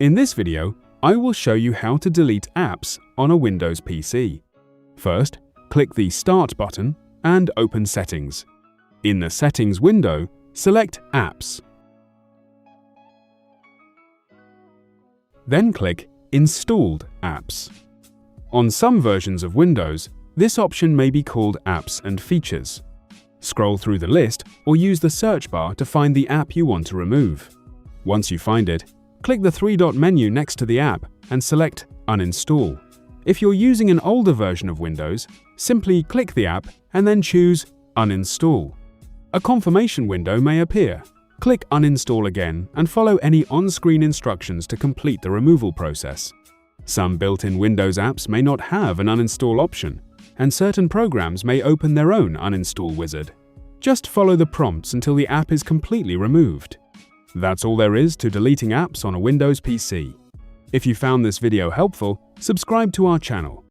In this video, I will show you how to delete apps on a Windows PC. First, click the Start button and open Settings. In the Settings window, select Apps. Then click Installed Apps. On some versions of Windows, this option may be called Apps and Features. Scroll through the list or use the search bar to find the app you want to remove. Once you find it, click the three-dot menu next to the app and select Uninstall. If you're using an older version of Windows, simply click the app and then choose Uninstall. A confirmation window may appear. Click Uninstall again and follow any on-screen instructions to complete the removal process. Some built-in Windows apps may not have an uninstall option, and certain programs may open their own uninstall wizard. Just follow the prompts until the app is completely removed. That's all there is to deleting apps on a Windows PC. If you found this video helpful, subscribe to our channel.